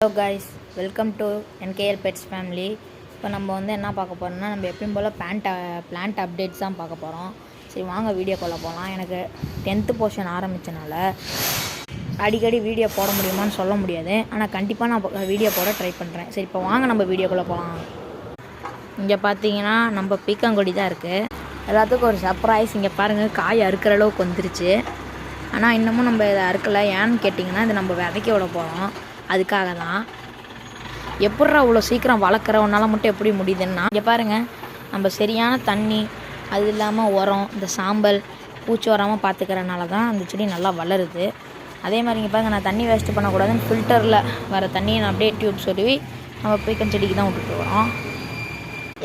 Hello guys, welcome to NKL pets family. இப்போ நம்ம என்ன பார்க்க போகிறோம்னா, நம்ம எப்பயும் போல் பிளான்ட் அப்டேட்ஸ் தான் பார்க்க போகிறோம். சரி வாங்க வீடியோக்குள்ளே போகலாம். எனக்கு 10th போர்ஷன் ஆரம்பித்தனால அடிக்கடி வீடியோ போட முடியுமான்னு சொல்ல முடியாது, ஆனால் கண்டிப்பாக நான் வீடியோ போட ட்ரை பண்ணுறேன். சரி இப்போ வாங்க நம்ம வீடியோக்குள்ளே போகலாம். இங்கே பார்த்தீங்கன்னா நம்ம பீக்கங்கொடி தான் இருக்குது. எல்லாத்துக்கும் ஒரு சர்ப்ரைஸ். இங்கே பாருங்கள், காய் அறுக்கிற அளவுக்கு வந்துருச்சு. ஆனால் இன்னமும் நம்ம இதை அறுக்கலை. ஏன்னு கேட்டிங்கன்னா, இது நம்ம விதைக்க விட போகிறோம். அதுக்காக தான். எப்பட்றா அவ்வளோ சீக்கிரம் வளர்க்குறவனால மட்டும் எப்படி முடியுதுன்னா, இங்கே பாருங்கள், நம்ம சரியான தண்ணி, அது இல்லாமல் உரம், இந்த சாம்பல், பூச்சி வராமல் பார்த்துக்கிறனால தான் அந்த செடி நல்லா வளருது. அதே மாதிரி இங்கே பாருங்கள், நான் தண்ணி வேஸ்ட்டு பண்ணக்கூடாதுன்னு ஃபில்டரில் வர தண்ணியை நான் அப்படியே டியூப் சொல்லி நம்ம பீக்கன் செடிக்கு தான் விட்டுட்டு வரோம்.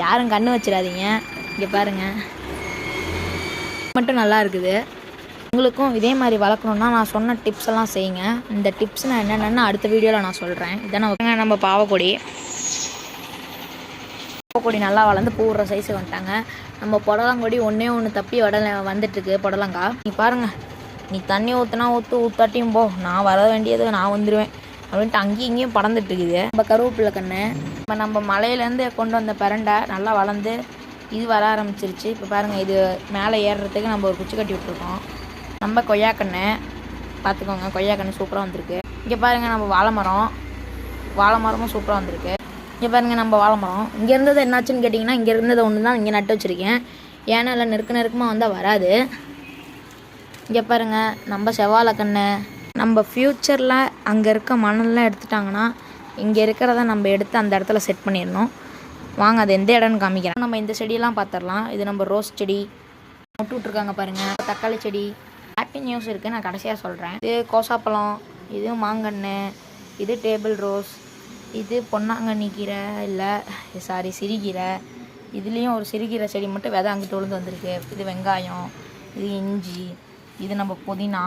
யாரும் கண்ணு வச்சிடாதீங்க. இங்கே பாருங்கள், மட்டும் நல்லா இருக்குது. உங்களுக்கும் இதே மாதிரி வளர்க்கணுன்னா நான் சொன்ன டிப்ஸ் எல்லாம் செய்யுங்க. இந்த டிப்ஸ் நான் என்னென்னு அடுத்த வீடியோவில் நான் சொல்கிறேன். இதான் நம்ம பாவக்கொடி நல்லா வளர்ந்து பூவுற சைஸு வந்துட்டாங்க. நம்ம புடலங்கொடி ஒன்று தப்பி வந்துட்டுருக்கு. புடலங்காய் நீ பாருங்கள், நீ தண்ணி ஊற்றுனா ஊற்றாட்டியும் போ, நான் வர வேண்டியது நான் வந்துடுவேன் அப்படின்ட்டு அங்கேயும் இங்கேயும் பறந்துட்டுருக்குது. நம்ம கருவேப்பிலை கன்று இப்போ நம்ம மலையிலேருந்து கொண்டு வந்த பிரண்டை நல்லா வளர்ந்து இது வர ஆரம்பிச்சிருச்சு. இப்போ பாருங்கள், இது மேலே ஏறுறதுக்கு நம்ம ஒரு குச்சி கட்டி விட்ருக்கோம். நம்ம கொய்யாக்கன்று பார்த்துக்கோங்க, கொய்யாக்கன்று சூப்பராக வந்திருக்கு. இங்கே பாருங்கள், நம்ம வாழை மரமும் சூப்பராக வந்திருக்கு. இங்கே பாருங்கள், நம்ம வாழை மரம் இங்கே இருந்தது என்னாச்சுன்னு கேட்டிங்கன்னா, இங்கே இருந்தது ஒன்று தான் இங்கே நட்டு வச்சுருக்கேன். ஏன்னா இல்லை நெருக்கமாக வந்தால் வராது. இங்கே பாருங்கள், நம்ம செவ்வாழைக்கன்று. நம்ம ஃப்யூச்சரில் அங்கே இருக்க மணல்லாம் எடுத்துட்டாங்கன்னா, இங்கே இருக்கிறத நம்ம எடுத்து அந்த இடத்துல செட் பண்ணிடணும். வாங்க அது எந்த இடம்னு காமிக்கிறேன். நம்ம இந்த செடியெல்லாம் பார்த்துடலாம். இது நம்ம ரோஸ் செடி நட்டு விட்ருக்காங்க பாருங்கள். தக்காளி செடி. ஹாப்பி நியூஸ் இருக்குது, நான் கடைசியாக சொல்கிறேன். இது கோசாப்பழம், இது மாங்கன்று, இது டேபிள் ரோஸ், இது பொன்னாங்கண்ணி கீரை, இல்லை சாரி சிறுகீரை. இதுலேயும் ஒரு சிறுகீரை செடி மட்டும் விதை அங்கிட்டு விழுந்து வந்திருக்கு. இது வெங்காயம், இது இஞ்சி, இது நம்ம புதினா.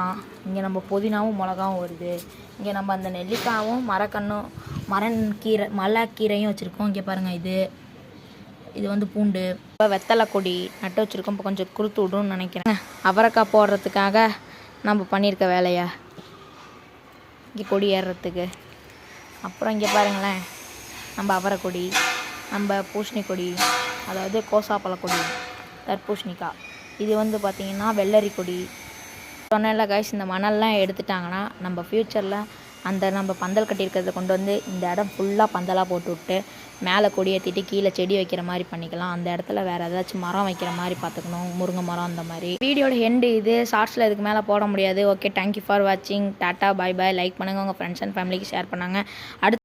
இங்கே நம்ம புதினாவும் மிளகாவும் வருது. இங்கே நம்ம அந்த நெல்லிக்காவும் மலைக்கீரையும் வச்சுருக்கோம். இங்கே பாருங்கள், இது பூண்டு. இப்போ வெத்தலை கொடி நட்டு வச்சுருக்கோம். இப்போ கொஞ்சம் குறுத்து விடுன்னு நினைக்கிறேன். அவரைக்காய் போடுறதுக்காக நம்ம பண்ணியிருக்க வேலையை இங்கே கொடி ஏறுறதுக்கு. அப்புறம் இங்கே பாருங்களேன், நம்ம அவரைக்கொடி, நம்ம பூசணி கொடி, அதாவது கோசாப்பழ கொடி, தர்பூசணிக்காய். இது பார்த்திங்கன்னா வெள்ளரி கொடி. சொன்னேன்ல கைஸ், இந்த மணல்லாம் எடுத்துட்டாங்கன்னா நம்ம ஃப்யூச்சரில் நம்ம பந்தல் கட்டியிருக்கிறத கொண்டு வந்து இந்த இடம் ஃபுல்லாக பந்தலாக போட்டு விட்டு மேலே கொடி ஏற்றிட்டு கீழே செடி வைக்கிற மாதிரி பண்ணிக்கலாம். அந்த இடத்துல வேறு ஏதாச்சும் மரம் வைக்கிற மாதிரி பார்த்துக்கணும், முருங்கை மரம் அந்த மாதிரி. வீடியோட எண்டு இது. ஷார்ட்ஸில் இதுக்கு மேலே போட முடியாது. ஓகே, தேங்க்யூ ஃபார் வாட்சிங். டாட்டா, பாய் பாய். லைக் பண்ணுங்கள், உங்கள் ஃப்ரெண்ட்ஸ் அண்ட் ஃபேமிலிக்கு ஷேர் பண்ணாங்க. அடுத்து